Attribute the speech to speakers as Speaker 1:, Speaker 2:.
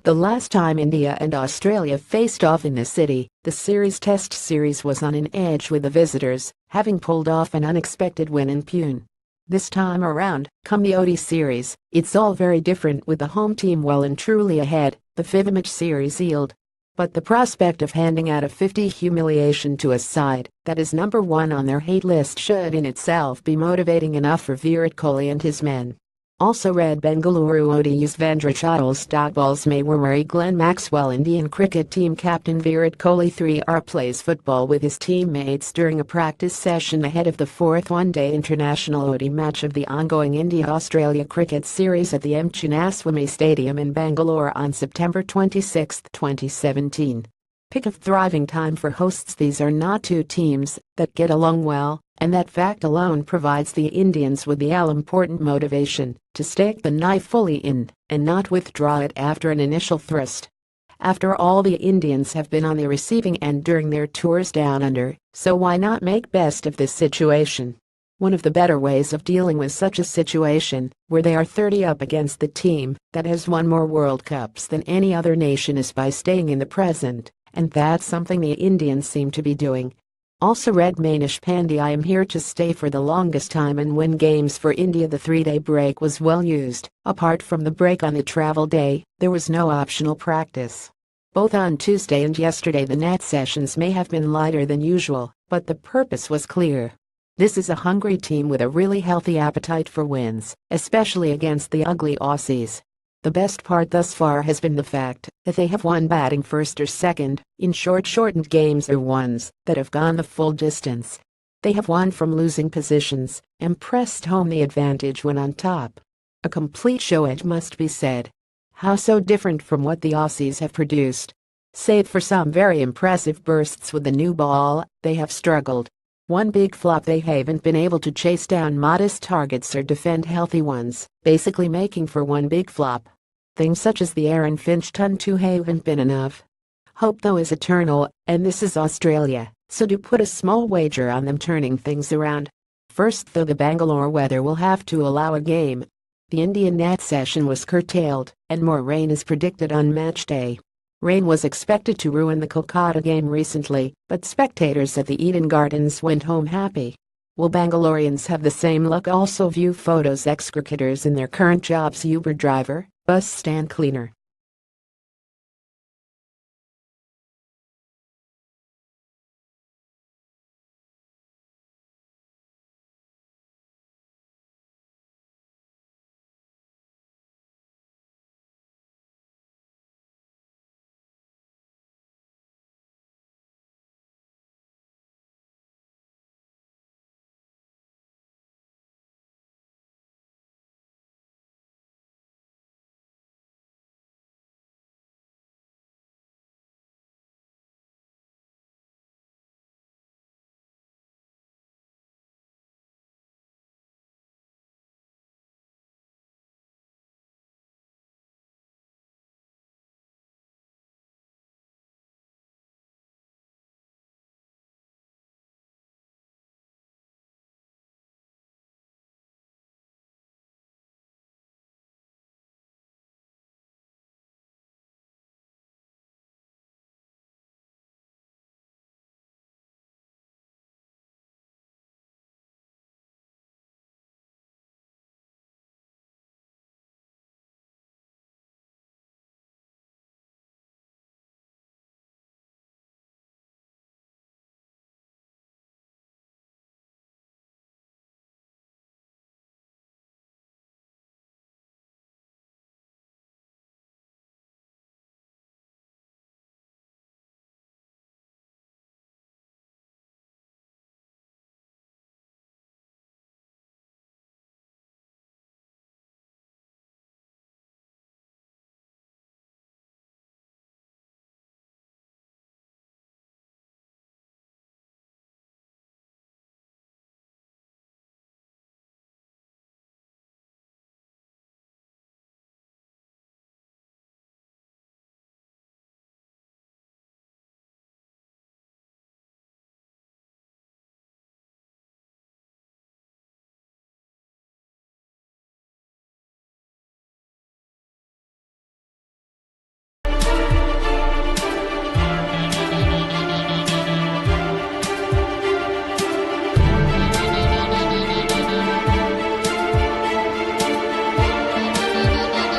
Speaker 1: The last time India and Australia faced off in the city, the series test series was on an edge with the visitors, having pulled off an unexpected win in Pune. This time around, come the ODI series, it's all very different with the home team well and truly ahead, the 5-match series sealed. But the prospect of handing out a 50 humiliation to a side that is number one on their hate list should in itself be motivating enough for Virat Kohli and his men. Also read Bengaluru ODI's Vendra Chahals balls may worry Glenn Maxwell. Indian cricket team captain Virat Kohli 3R plays football with his teammates during a practice session ahead of the fourth one-day international ODI match of the ongoing India-Australia cricket series at the M. Chinnaswamy Stadium in Bangalore on September 26, 2017. Pick of thriving time for hosts. These are not two teams that get along well, and that fact alone provides the Indians with the all-important motivation to stake the knife fully in and not withdraw it after an initial thrust. After all, the Indians have been on the receiving end during their tours down under, so why not make best of this situation? One of the better ways of dealing with such a situation, where they are 30 up against the team that has won more World Cups than any other nation, is by staying in the present. And that's something the Indians seem to be doing. Also read Manish Pandey, I am here to stay for the longest time and win games for India. The 3-day break was well used. Apart from the break on the travel day, there was no optional practice. Both on Tuesday and yesterday the net sessions may have been lighter than usual, but the purpose was clear. This is a hungry team with a really healthy appetite for wins, especially against the ugly Aussies. The best part thus far has been the fact that they have won batting first or second in shortened games or ones that have gone the full distance. They have won from losing positions and pressed home the advantage when on top. A complete show, it must be said. How so different from what the Aussies have produced. Save for some very impressive bursts with the new ball, they have struggled. One big flop, they haven't been able to chase down modest targets or defend healthy ones, basically making for one big flop. Things such as the Aaron Finch ton-2 haven't been enough. Hope though is eternal, and this is Australia, so do put a small wager on them turning things around. First though, the Bangalore weather will have to allow a game. The Indian net session was curtailed, and more rain is predicted on match day. Rain was expected to ruin the Kolkata game recently, but spectators at the Eden Gardens went home happy. Will Bangaloreans have the same luck? Also view photos. Ex-cricketers in their current jobs: Uber driver, bus stand cleaner,